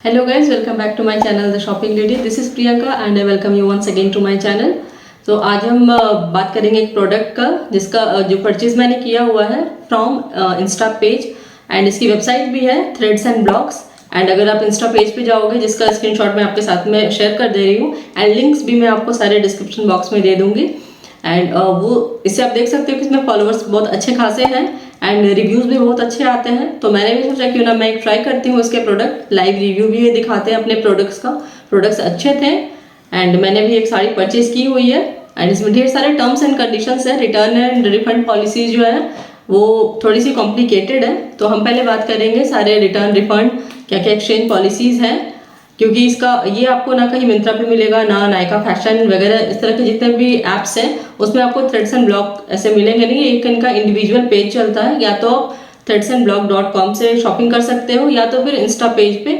Hello guys, welcome back to my channel The Shopping Lady. This is Priyanka and I welcome you once again to my channel. तो आज हम बात करेंगे एक product का जिसका जो परचेज मैंने किया हुआ है फ्रॉम इंस्टा पेज एंड इसकी वेबसाइट भी है थ्रेड्स एंड ब्लॉग्स। एंड अगर आप इंस्टा पेज पे जाओगे जिसका स्क्रीनशॉट मैं आपके साथ में शेयर कर दे रही हूँ एंड लिंक्स भी मैं आपको सारे डिस्क्रिप्शन बॉक्स में दे दूंगी। एंड वो इससे आप देख सकते हो कि इसमें फॉलोअर्स बहुत अच्छे खासे हैं एंड रिव्यूज़ भी बहुत अच्छे आते हैं। तो मैंने भी सोचा क्यों ना मैं एक ट्राई करती हूँ इसके प्रोडक्ट, लाइव रिव्यू भी ये दिखाते हैं अपने प्रोडक्ट्स का। प्रोडक्ट्स अच्छे थे एंड मैंने भी एक साड़ी परचेज की हुई है एंड इसमें ढेर सारे टर्म्स एंड कंडीशंस है। रिटर्न एंड रिफंड पॉलिसीज जो है वो थोड़ी सी कॉम्प्लिकेटेड है। तो हम पहले बात करेंगे सारे रिटर्न रिफंड क्या क्या एक्सचेंज पॉलिसीज हैं, क्योंकि इसका ये आपको ना कहीं मिंत्रा पे मिलेगा ना नायका फैशन वगैरह इस तरह के जितने भी ऐप्स हैं उसमें आपको थ्रेड्स एंड ब्लॉग ऐसे मिलेंगे नहीं। एक इनका इंडिविजुअल पेज चलता है, या तो आप threadsandblog.com से शॉपिंग कर सकते हो या तो फिर इंस्टा पेज पे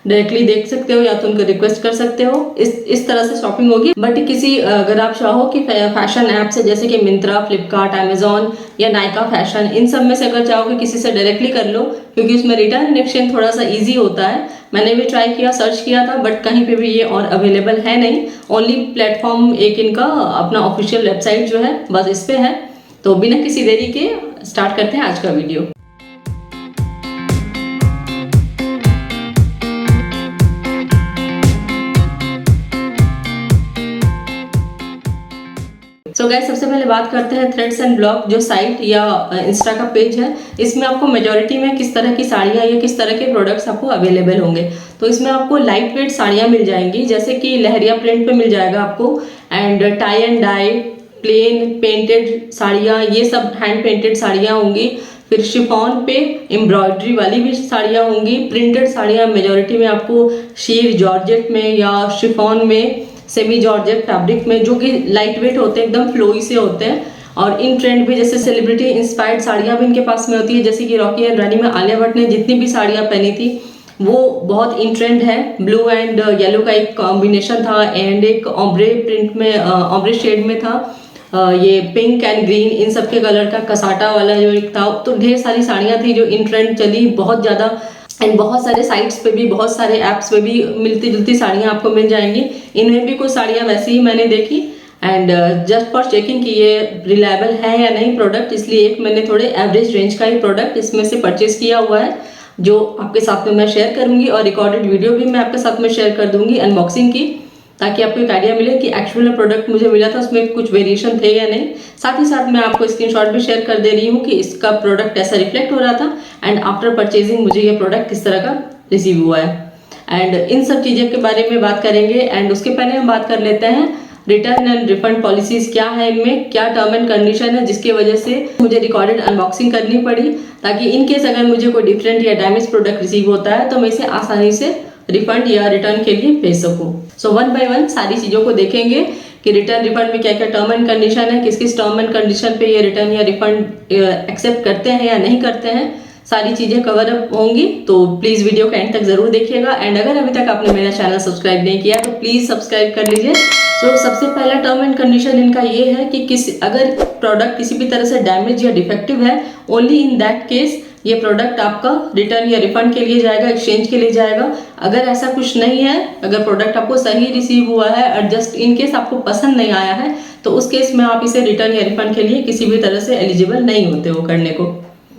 डायरेक्टली देख सकते हो या तो उनको रिक्वेस्ट कर सकते हो। इस तरह से शॉपिंग होगी। बट किसी अगर आप चाहो कि फैशन ऐप से जैसे कि मिंत्रा, फ्लिपकार्ट, अमेजॉन या नायका फैशन, इन सब में से अगर चाहोगे किसी से डायरेक्टली कर लो, क्योंकि उसमें रिटर्न एंड एक्सचेंज थोड़ा सा ईजी होता है। मैंने भी ट्राई किया, सर्च किया था, बट कहीं पे भी ये और अवेलेबल है नहीं। ओनली प्लेटफॉर्म एक इनका अपना ऑफिशियल वेबसाइट जो है बस इस पे है। तो बिना किसी देरी के स्टार्ट करते हैं आज का वीडियो। सो गाइस, सबसे पहले बात करते हैं थ्रेड्स एंड ब्लॉग जो साइट या इंस्टा का पेज है। इसमें आपको मेजॉरिटी में किस तरह की साड़ियाँ या किस तरह के प्रोडक्ट्स आपको अवेलेबल होंगे। तो इसमें आपको लाइट वेट साड़ियाँ मिल जाएंगी, जैसे कि लहरिया प्रिंट पे मिल जाएगा आपको, and tie and dye, plain painted साड़ियाँ, ये सब हैंड पेंटेड साड़ियाँ होंगी। फिर शिफॉन पे एम्ब्रॉयडरी वाली भी साड़ियाँ होंगी। प्रिंटेड साड़ियाँ मेजॉरिटी में आपको शीर जॉर्जेट में या शिफॉन में, सेमी जॉर्जेट फैब्रिक में, जो कि लाइट वेट होते हैं, एकदम फ्लोई से होते हैं। और इन ट्रेंड भी जैसे सेलिब्रिटी इंस्पायर्ड साड़ियाँ भी इनके पास में होती है, जैसे कि रॉकी एंड रानी में आलिया भट्ट ने जितनी भी साड़ियाँ पहनी थी वो बहुत इन ट्रेंड है। ब्लू एंड येलो का एक कॉम्बिनेशन था एंड एक ऑम्ब्रे प्रिंट में, ऑम्ब्रे शेड में था। ये पिंक एंड ग्रीन, इन सब के कलर का कसाटा वाला जो एक था। तो ढेर सारी साड़ियाँ थी जो इन ट्रेंड चली बहुत ज़्यादा एंड बहुत सारे साइट्स पे भी, बहुत सारे ऐप्स पे भी मिलती जुलती साड़ियाँ आपको मिल जाएंगी। इनमें भी कुछ साड़ियाँ वैसी ही मैंने देखी एंड जस्ट फॉर चेकिंग कि ये रिलायबल है या नहीं प्रोडक्ट, इसलिए एक मैंने थोड़े एवरेज रेंज का ही प्रोडक्ट इसमें से परचेज किया हुआ है, जो आपके साथ में मैं शेयर करूँगी। और रिकॉर्डेड वीडियो भी मैं आपके साथ में शेयर कर दूंगी अनबॉक्सिंग की, ताकि आपको एक आइडिया मिले कि एक्चुअल प्रोडक्ट मुझे मिला था उसमें कुछ वेरिएशन थे या नहीं। साथ ही साथ मैं आपको स्क्रीनशॉट भी शेयर कर दे रही हूँ कि इसका प्रोडक्ट ऐसा रिफ्लेक्ट हो रहा था एंड आफ्टर परचेजिंग मुझे ये प्रोडक्ट किस तरह का रिसीव हुआ है। एंड इन सब चीज़ों के बारे में बात करेंगे। एंड उसके पहले हम बात कर लेते हैं रिटर्न एंड रिफंड पॉलिसीज क्या है, इनमें क्या टर्म एंड कंडीशन है, जिसकी वजह से मुझे रिकॉर्डेड अनबॉक्सिंग करनी पड़ी, ताकि इन केस अगर मुझे कोई डिफरेंट या डैमेज प्रोडक्ट रिसीव होता है तो मैं इसे आसानी से रिफंड या रिटर्न के लिए भेज सकूँ। सो वन बाय वन सारी चीज़ों को देखेंगे कि रिटर्न रिफंड में क्या क्या टर्म एंड कंडीशन है, किस किस टर्म एंड कंडीशन पे ये रिटर्न या रिफंड एक्सेप्ट करते हैं या नहीं करते हैं। सारी चीज़ें कवर अप होंगी, तो प्लीज़ वीडियो का एंड तक ज़रूर देखिएगा। एंड अगर अभी तक आपने मेरा चैनल सब्सक्राइब नहीं किया तो प्लीज़ सब्सक्राइब कर लीजिए। सो सबसे पहला टर्म एंड कंडीशन इनका ये है कि अगर प्रोडक्ट किसी भी तरह से डैमेज या डिफेक्टिव है, ओनली इन दैट केस ये प्रोडक्ट आपका रिटर्न या रिफंड के लिए जाएगा, एक्सचेंज के लिए जाएगा। अगर ऐसा कुछ नहीं है, अगर प्रोडक्ट आपको सही रिसीव हुआ है और जस्ट इन केस आपको पसंद नहीं आया है, तो उस केस में आप इसे रिटर्न या रिफंड के लिए किसी भी तरह से एलिजिबल नहीं होते हो करने को।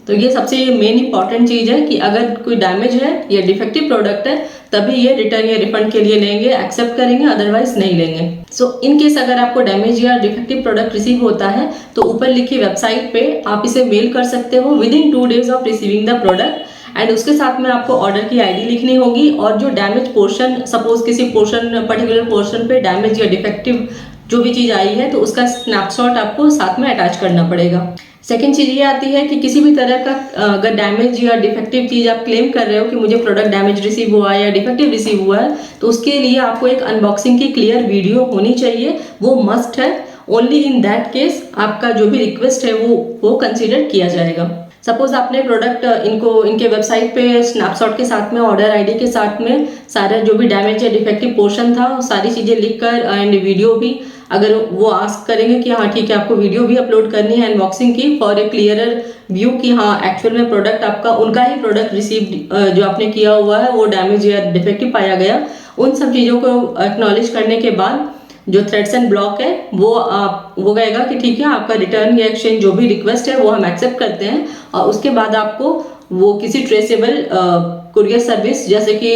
तो ये सबसे मेन इंपॉर्टेंट चीज़ है कि अगर कोई डैमेज है या डिफेक्टिव प्रोडक्ट है तभी ये रिटर्न या रिफंड के लिए लेंगे, एक्सेप्ट करेंगे, अदरवाइज नहीं लेंगे। सो इन केस अगर आपको डैमेज या डिफेक्टिव प्रोडक्ट रिसीव होता है तो ऊपर लिखी वेबसाइट पे आप इसे मेल कर सकते हो with in 2 days of receiving the product. And उसके साथ में आपको ऑर्डर की आईडी लिखनी होगी और जो डैमेज पोर्शन, सपोज किसी पोर्शन, पर्टिकुलर पोर्शन पे डैमेज या डिफेक्टिव जो भी चीज़ आई है तो उसका स्नैपशॉट आपको साथ में अटैच करना पड़ेगा। सेकेंड चीज़ ये आती है कि किसी भी तरह का अगर डैमेज या डिफेक्टिव चीज़ आप क्लेम कर रहे हो कि मुझे प्रोडक्ट डैमेज रिसीव हुआ है या डिफेक्टिव रिसीव हुआ है, तो उसके लिए आपको एक अनबॉक्सिंग की क्लियर वीडियो होनी चाहिए, वो मस्ट है। ओनली इन दैट केस आपका जो भी रिक्वेस्ट है वो कंसिडर किया जाएगा। सपोज आपने प्रोडक्ट इनके वेबसाइट पे स्नैपशॉट के साथ में, ऑर्डर आईडी के साथ में सारा जो भी डैमेज या डिफेक्टिव पोर्शन था सारी चीज़ें लिखकर एंड वीडियो भी, अगर वो आस्क करेंगे कि हाँ ठीक है आपको वीडियो भी अपलोड करनी है अनबॉक्सिंग की फॉर ए क्लियरर व्यू कि हाँ एक्चुअल में प्रोडक्ट आपका उनका ही प्रोडक्ट रिसीव जो आपने किया हुआ है वो डैमेज या डिफेक्टिव पाया गया, उन सब चीज़ों को एक्नॉलेज करने के बाद जो थ्रेड्स एंड ब्लॉक है वो कहेगा कि ठीक है आपका रिटर्न या एक्सचेंज जो भी रिक्वेस्ट है वो हम एक्सेप्ट करते हैं, और उसके बाद आपको वो किसी ट्रेसेबल कुरियर सर्विस जैसे कि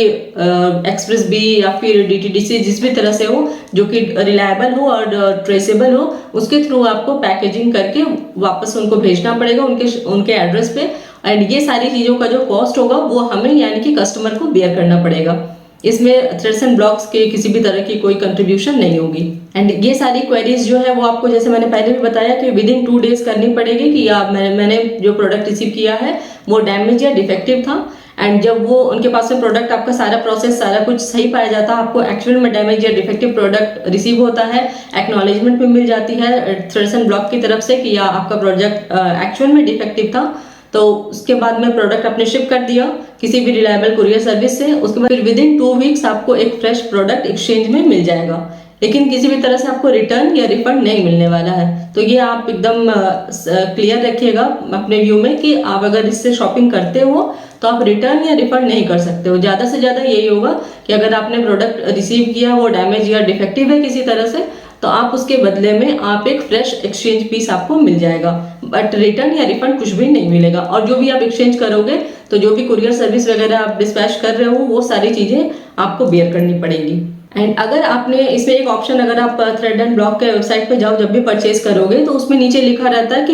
एक्सप्रेस बी या फिर डीटीडीसी जिस भी तरह से हो जो कि रिलायबल हो और ट्रेसेबल हो, उसके थ्रू आपको पैकेजिंग करके वापस उनको भेजना पड़ेगा उनके एड्रेस पे। एंड ये सारी चीज़ों का जो कॉस्ट होगा वो हमें यानी कि कस्टमर को बेयर करना पड़ेगा। इसमें थ्रेड्स एंड ब्लॉक्स के किसी भी तरह की कोई कंट्रीब्यूशन नहीं होगी। एंड ये सारी क्वेरीज जो है वो आपको जैसे मैंने पहले भी बताया कि विद इन 2 डेज करनी पड़ेगी कि आप मैंने जो प्रोडक्ट रिसीव किया है वो डैमेज या डिफेक्टिव था। एंड जब वो उनके पास में प्रोडक्ट आपका सारा प्रोसेस सारा कुछ सही पाया जाता है, आपको एक्चुअल में डैमेज या डिफेक्टिव प्रोडक्ट रिसीव होता है, एक्नॉलेजमेंट भी मिल जाती है थ्रेड्स एंड ब्लॉक की तरफ से कि या आपका प्रोडक्ट एक्चुअल में डिफेक्टिव था, तो उसके बाद में प्रोडक्ट आपने शिप कर दिया किसी भी रिलायबल कुरियर सर्विस से, उसके बाद फिर विद इन 2 वीक्स आपको एक फ्रेश प्रोडक्ट एक्सचेंज में मिल जाएगा। लेकिन किसी भी तरह से आपको रिटर्न या रिफंड नहीं मिलने वाला है। तो ये आप एकदम क्लियर रखिएगा अपने व्यू में कि आप अगर इससे शॉपिंग करते हो तो आप रिटर्न या रिफंड नहीं कर सकते हो। ज़्यादा से ज़्यादा यही होगा कि अगर आपने प्रोडक्ट रिसीव किया वो डैमेज या डिफेक्टिव है किसी तरह से, तो आप उसके बदले में आप एक फ्रेश एक्सचेंज पीस आपको मिल जाएगा, बट रिटर्न या रिफंड कुछ भी नहीं मिलेगा। और जो भी आप एक्सचेंज करोगे तो जो भी कुरियर सर्विस वगैरह आप डिस्पैच कर रहे हो वो सारी चीज़ें आपको बेयर करनी पड़ेगी। एंड अगर आपने इसमें एक ऑप्शन, अगर आप थ्रेड एंड ब्लॉक के वेबसाइट पे जाओ जब भी परचेज करोगे तो उसमें नीचे लिखा रहता है कि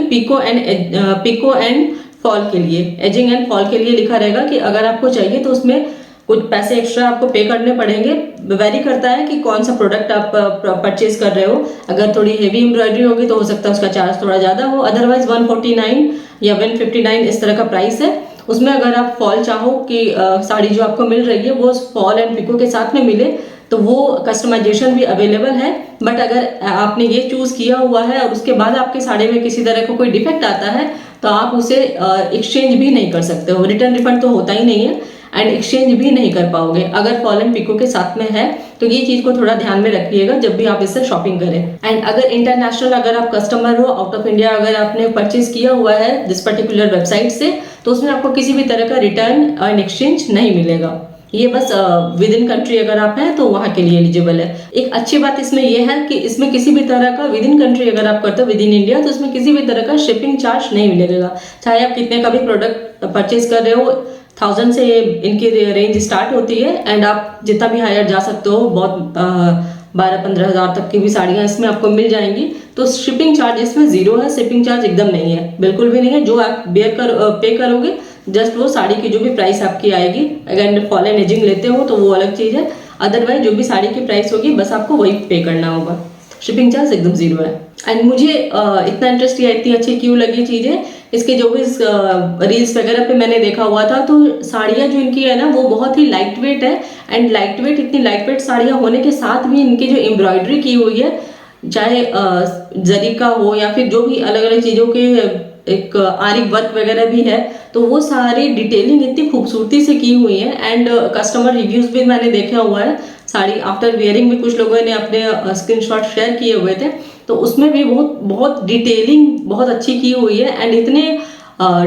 पिको एंड फॉल के लिए, एजिंग एंड फॉल के लिए लिखा रहेगा कि अगर आपको चाहिए तो उसमें कुछ पैसे एक्स्ट्रा आपको पे करने पड़ेंगे। वेरी करता है कि कौन सा प्रोडक्ट आप परचेज कर रहे हो। अगर थोड़ी हेवी एम्ब्रॉयडरी होगी तो हो सकता है उसका चार्ज थोड़ा ज़्यादा हो, अदरवाइज 149 या 159 इस तरह का प्राइस है। उसमें अगर आप फॉल चाहो कि साड़ी जो आपको मिल रही है वो फॉल एंड पिको के साथ में मिले तो वो कस्टमाइजेशन भी अवेलेबल है। बट अगर आपने ये चूज़ किया हुआ है और उसके बाद आपके साड़ी में किसी तरह का कोई डिफेक्ट आता है तो आप उसे एक्सचेंज भी नहीं कर सकते हो। रिटर्न रिफंड तो होता ही नहीं है एंड एक्सचेंज भी नहीं कर पाओगे अगर फॉल एंड पिको के साथ में है। तो ये चीज़ को थोड़ा ध्यान में रखिएगा जब भी आप इससे शॉपिंग करें। एंड अगर इंटरनेशनल अगर आप कस्टमर हो, आउट ऑफ इंडिया अगर आपने परचेज किया हुआ है दिस पर्टिकुलर वेबसाइट से, तो उसमें आपको किसी भी तरह का रिटर्न एंड एक्सचेंज नहीं मिलेगा। ये बस विद इन कंट्री अगर आप हैं तो वहाँ के लिए एलिजिबल है। एक अच्छी बात इसमें यह है कि इसमें किसी भी तरह का विद इन कंट्री अगर आप करते हो विद इन इंडिया तो इसमें किसी भी तरह का शिपिंग चार्ज नहीं मिलेगा। चाहे आप कितने का भी प्रोडक्ट परचेज कर रहे हो, 1000 से इनकी रेंज स्टार्ट होती है एंड आप जितना भी हायर जा सकते हो, बहुत 12-15 हज़ार तक की भी साड़ियाँ इसमें आपको मिल जाएंगी। तो शिपिंग चार्ज इसमें जीरो है, शिपिंग चार्ज एकदम नहीं है, बिल्कुल भी नहीं है। जो आप पे करोगे जस्ट वो साड़ी की जो भी प्राइस आपकी आएगी, अगर फॉल एंड एजिंग लेते हो तो वो अलग चीज़ है, अदरवाइज जो भी साड़ी की प्राइस होगी बस आपको वही पे करना होगा। शिपिंग चार्ज एकदम जीरो है। एंड मुझे इतना इंटरेस्ट या इतनी अच्छी क्यों लगी चीज़ें, इसके जो भी रील्स वगैरह पे मैंने देखा हुआ था तो साड़ियाँ जो इनकी है ना वो बहुत ही लाइट वेट है। एंड लाइट वेट, इतनी लाइट वेट साड़ियाँ होने के साथ भी इनकी जो एम्ब्रॉयडरी की हुई है, चाहे जरी का हो या फिर जो भी अलग अलग चीज़ों के एक आरी वर्क वगैरह भी है, तो वो सारी डिटेलिंग इतनी खूबसूरती से की हुई है। एंड कस्टमर रिव्यूज़ भी मैंने देखा हुआ है, साड़ी आफ्टर वेयरिंग भी कुछ लोगों ने अपने स्क्रीनशॉट शेयर किए हुए थे, तो उसमें भी बहुत डिटेलिंग बहुत अच्छी की हुई है। एंड इतने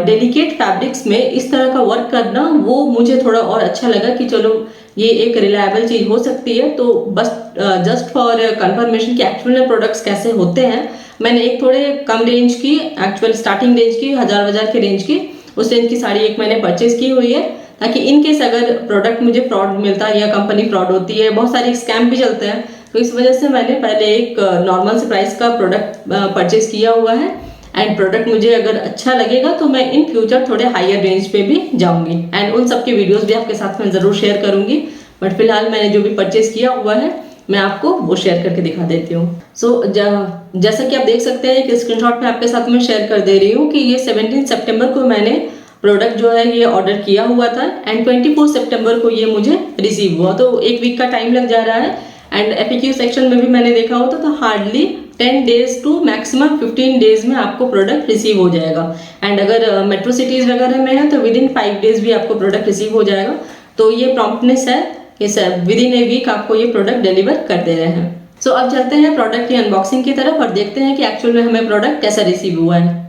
डेलिकेट फैब्रिक्स में इस तरह का वर्क करना वो मुझे थोड़ा और अच्छा लगा कि चलो ये एक रिलायबल चीज़ हो सकती है। तो बस जस्ट फॉर कंफर्मेशन कि एक्चुअल में प्रोडक्ट्स कैसे होते हैं, मैंने एक थोड़े कम रेंज की, एक्चुअल स्टार्टिंग रेंज की 1000 की रेंज की, उस रेंज की साड़ी एक मैंने परचेज की हुई है, ताकि इन केस अगर प्रोडक्ट मुझे फ्रॉड मिलता है या कंपनी फ्रॉड होती है, बहुत सारे स्कैम भी चलते हैं, तो इस वजह से मैंने पहले एक नॉर्मल से प्राइस का प्रोडक्ट परचेज किया हुआ है। एंड प्रोडक्ट मुझे अगर अच्छा लगेगा तो मैं इन फ्यूचर थोड़े हायर रेंज पे भी जाऊंगी एंड उन सब की वीडियोस भी आपके साथ में ज़रूर शेयर करूंगी। बट फिलहाल मैंने जो भी परचेज किया हुआ है मैं आपको वो शेयर करके दिखा देती हूँ। जैसा कि आप देख सकते हैं कि स्क्रीनशॉट में आपके साथ में शेयर कर दे रही हूँ कि ये 17 सितंबर को मैंने प्रोडक्ट जो है ये ऑर्डर किया हुआ था एंड 24 सितंबर को ये मुझे रिसीव हुआ, तो एक वीक का टाइम लग जा रहा है। एंड FAQ सेक्शन में भी मैंने देखा होता तो hardly 10 days to maximum 15 days में आपको प्रोडक्ट रिसीव हो जाएगा। एंड अगर मेट्रो सिटीज़ वगैरह में है तो विद इन 5 डेज भी आपको प्रोडक्ट रिसीव हो जाएगा। तो ये प्रॉम्प्टनेस है कि sir within a week आपको ये प्रोडक्ट डिलीवर कर दे रहे हैं। सो अब चलते हैं प्रोडक्ट की अनबॉक्सिंग की तरफ और देखते हैं कि एक्चुअल में हमें प्रोडक्ट कैसा रिसीव हुआ है।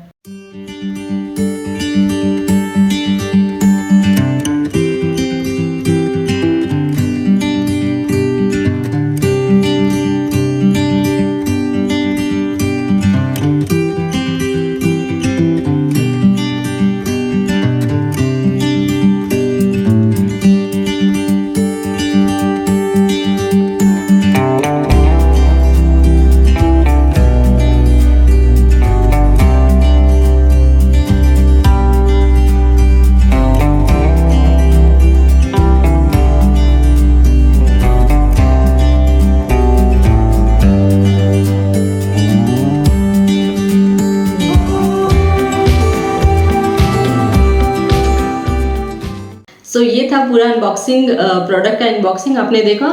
पूरा अनबॉक्सिंग, प्रोडक्ट का अनबॉक्सिंग आपने देखा,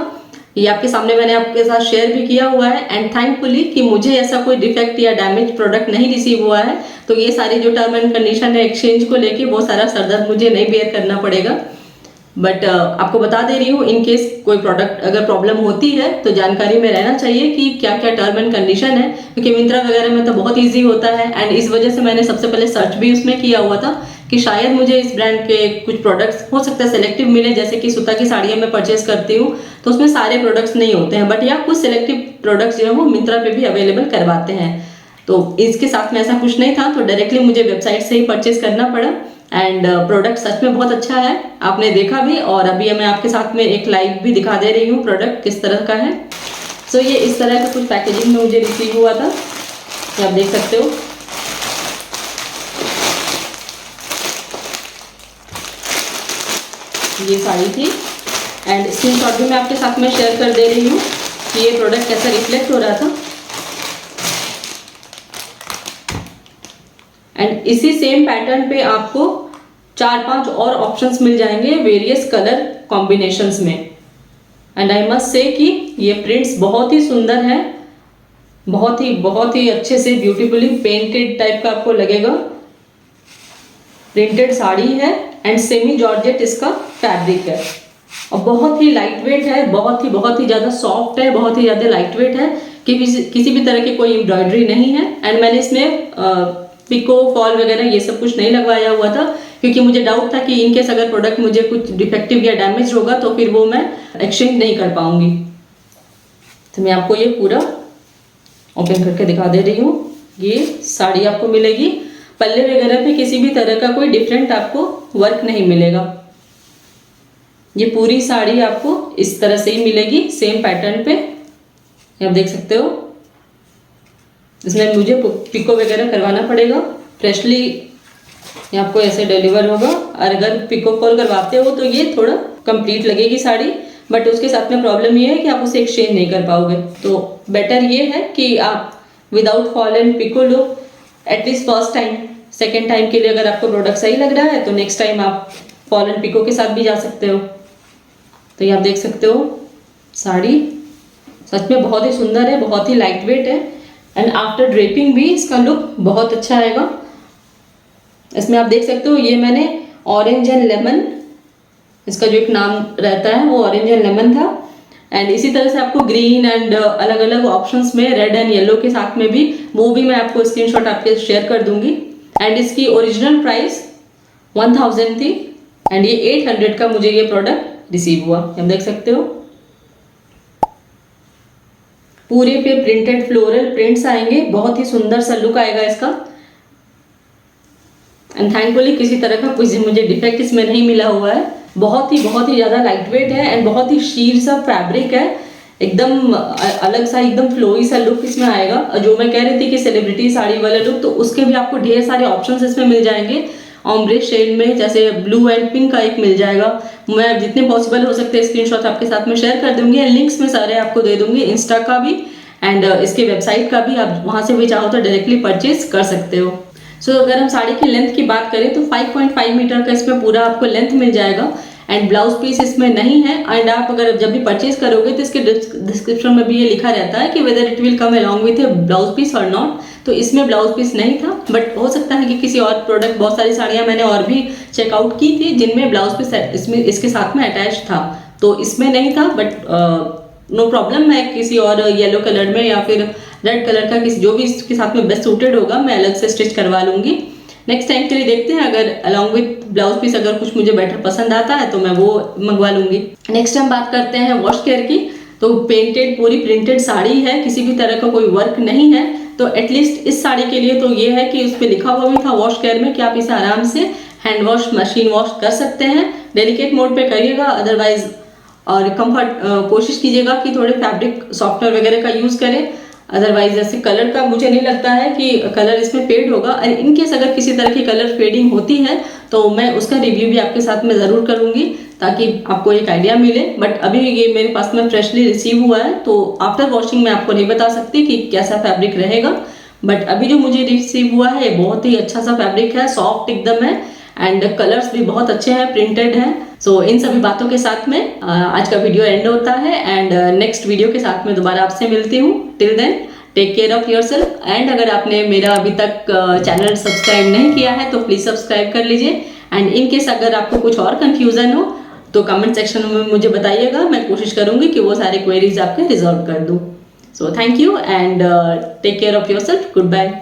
ये आपके सामने मैंने आपके साथ शेयर भी किया हुआ है। एंड थैंकफुली कि मुझे ऐसा कोई डिफेक्ट या डैमेज प्रोडक्ट नहीं रिसीव हुआ है, तो ये सारी जो टर्म एंड कंडीशन है एक्सचेंज को लेके वो सारा सरदर्द मुझे नहीं बेयर करना पड़ेगा। बट आपको बता दे रही हूँ, इन केस कोई प्रोडक्ट अगर प्रॉब्लम होती है तो जानकारी में रहना चाहिए कि क्या क्या टर्म एंड कंडीशन है, क्योंकि मिंत्रा वगैरह में तो बहुत ईजी होता है। एंड इस वजह से मैंने सबसे पहले सर्च भी उसमें किया हुआ था कि शायद मुझे इस ब्रांड के कुछ प्रोडक्ट्स हो सकता है सेलेक्टिव मिले, जैसे कि सूता की साड़ियाँ मैं परचेज करती हूँ तो उसमें सारे प्रोडक्ट्स नहीं होते हैं, बट या कुछ सेलेक्टिव प्रोडक्ट्स जो है वो मिंत्रा पे भी अवेलेबल करवाते हैं। तो इसके साथ में ऐसा कुछ नहीं था, तो डायरेक्टली मुझे वेबसाइट से ही परचेज करना पड़ा। एंड प्रोडक्ट सच में बहुत अच्छा है, आपने देखा भी, और अभी मैं आपके साथ में एक लाइव भी दिखा दे रही हूँ प्रोडक्ट किस तरह का है। सो ये इस तरह का कुछ पैकेजिंग में मुझे रिसीव हुआ था, ये आप देख सकते हो। ये साड़ी थी एंड स्क्रीनशॉट भी मैं आपके साथ में शेयर कर दे रही हूँ कि ये प्रोडक्ट कैसा रिफ्लेक्ट हो रहा था। एंड इसी सेम पैटर्न पे आपको 4-5 और ऑप्शंस मिल जाएंगे वेरियस कलर कॉम्बिनेशंस में। एंड आई मस्ट से कि ये प्रिंट्स बहुत ही सुंदर है, बहुत ही अच्छे से ब्यूटीफुली पेंटेड टाइप का आपको लगेगा। प्रिंटेड साड़ी है एंड सेमी जॉर्जेट इसका फैब्रिक है, और बहुत ही लाइट वेट है, बहुत ही ज़्यादा सॉफ्ट है, बहुत ही ज़्यादा लाइट वेट है कि किसी भी तरह की कोई एम्ब्रॉयडरी नहीं है। एंड मैंने इसमें पिको फॉल वगैरह ये सब कुछ नहीं लगवाया हुआ था, क्योंकि मुझे डाउट था कि इनकेस अगर प्रोडक्ट मुझे कुछ डिफेक्टिव या डैमेज होगा तो फिर वो मैं एक्सचेंज नहीं कर पाऊंगी। तो मैं आपको ये पूरा ओपन करके दिखा दे रही हूँ। ये साड़ी आपको मिलेगी, पल्ले वगैरह पे किसी भी तरह का कोई डिफरेंट आपको वर्क नहीं मिलेगा। ये पूरी साड़ी आपको इस तरह से ही मिलेगी, सेम पैटर्न पे, आप देख सकते हो। इसमें मुझे पिको वगैरह करवाना पड़ेगा, फ्रेशली ये आपको ऐसे डिलीवर होगा। और अगर पिको फॉल करवाते हो तो ये थोड़ा कंप्लीट लगेगी साड़ी, बट उसके साथ में प्रॉब्लम ये है कि आप उसे एक्सचेंज नहीं कर पाओगे। तो बेटर ये है कि आप विदाउट फॉल एंड पिको लो, at least first time, second time के लिए अगर आपको प्रोडक्ट सही लग रहा है तो नेक्स्ट टाइम आप फॉल एंड पिको के साथ भी जा सकते हो। तो ये आप देख सकते हो, साड़ी सच में बहुत ही सुंदर है, बहुत ही लाइट वेट है। एंड आफ्टर ड्रेपिंग भी इसका लुक बहुत अच्छा आएगा। इसमें आप देख सकते हो, ये मैंने ऑरेंज एंड लेमन, इसका जो एक नाम रहता है वो ऑरेंज एंड लेमन था। एंड इसी तरह से आपको ग्रीन एंड अलग अलग ऑप्शंस में रेड एंड येलो के साथ में भी, वो भी मैं आपको स्क्रीनशॉट आपके शेयर कर दूंगी। एंड इसकी ओरिजिनल प्राइस 1000 थी एंड ये 800 का मुझे ये प्रोडक्ट रिसीव हुआ, आप देख सकते हो। पूरे पे प्रिंटेड फ्लोरल प्रिंट्स आएंगे, बहुत ही सुंदर सा लुक आएगा इसका। एंड थैंकफुली किसी तरह का कुछ मुझे डिफेक्ट इसमें नहीं मिला हुआ है। बहुत ही ज़्यादा लाइट वेट है एंड बहुत ही शीर सा फैब्रिक है, एकदम अलग सा, एकदम फ्लोई सा लुक इसमें आएगा। जो मैं कह रही थी कि सेलिब्रिटी साड़ी वाला लुक, तो उसके भी आपको ढेर सारे ऑप्शंस इसमें मिल जाएंगे। ऑम्ब्रे शेड में जैसे ब्लू एंड पिंक का एक मिल जाएगा। मैं जितने पॉसिबल हो सकते हैं स्क्रीनशॉट आपके साथ में शेयर कर दूंगी, एंड लिंक्स में सारे आपको दे दूंगी, इंस्टा का भी एंड इसके वेबसाइट का भी। आप वहां से भी चाहो तो डायरेक्टली परचेज कर सकते हो। सो अगर हम साड़ी की लेंथ की बात करें तो 5.5 मीटर का इसमें पूरा आपको लेंथ मिल जाएगा। एंड ब्लाउज पीस इसमें नहीं है। एंड आप अगर जब भी परचेज करोगे तो इसके डिस्क्रिप्शन में भी ये लिखा रहता है कि whether it will come along with a blouse piece और नॉट। तो इसमें ब्लाउज पीस नहीं था, बट हो सकता है कि किसी और प्रोडक्ट, बहुत सारी साड़ियाँ मैंने और भी चेकआउट की थी जिनमें ब्लाउज पीस इसमें इसके साथ में अटैच था, तो इसमें नहीं था। बट नो प्रॉब्लम, मैं किसी और येलो कलर में या फिर रेड कलर का किसी जो भी इसके साथ में बेस्ट सूटेड होगा मैं अलग से स्टिच करवा लूंगी। नेक्स्ट टाइम के लिए देखते हैं, अगर अलॉन्ग विथ ब्लाउज पीस अगर कुछ मुझे बेटर पसंद आता है तो मैं वो मंगवा लूंगी। नेक्स्ट हम बात करते हैं वॉश केयर की। तो पेंटेड पूरी प्रिंटेड साड़ी है, किसी भी तरह का कोई वर्क नहीं है। तो एटलीस्ट इस साड़ी के लिए तो ये है कि उस पर लिखा हुआ भी था वॉश केयर में कि आप इसे आराम से हैंड वॉश, मशीन वॉश कर सकते हैं। डेलिकेट मोड पे करिएगा, अदरवाइज और कंफर्ट कोशिश कीजिएगा कि थोड़े फैब्रिक सॉफ्टवेयर वगैरह का यूज़ करें। अदरवाइज जैसे कलर का मुझे नहीं लगता है कि कलर इसमें फेड होगा। और इनकेस अगर किसी तरह की कलर फेडिंग होती है तो मैं उसका रिव्यू भी आपके साथ में ज़रूर करूँगी ताकि आपको एक आइडिया मिले। बट अभी ये मेरे पास में फ्रेशली रिसीव हुआ है, तो आफ्टर वॉशिंग मैं आपको नहीं बता सकती कि कैसा फैब्रिक रहेगा। बट अभी जो मुझे रिसीव हुआ है बहुत ही अच्छा सा फैब्रिक है, सॉफ्ट एकदम है। एंड कलर्स भी बहुत अच्छे हैं, प्रिंटेड हैं। सो इन सभी बातों के साथ में आज का वीडियो एंड होता है एंड नेक्स्ट वीडियो के साथ में दोबारा आपसे मिलती हूँ। Till then take care of yourself and अगर आपने मेरा अभी तक चैनल सब्सक्राइब नहीं किया है तो प्लीज़ सब्सक्राइब कर लीजिए। एंड इन केस अगर आपको कुछ और कन्फ्यूज़न हो तो कमेंट सेक्शन में मुझे बताइएगा, मैं कोशिश करूँगी कि वो सारे क्वेरीज आपके रिजॉल्व कर दूँ। So thank you and take care of yourself. Good bye.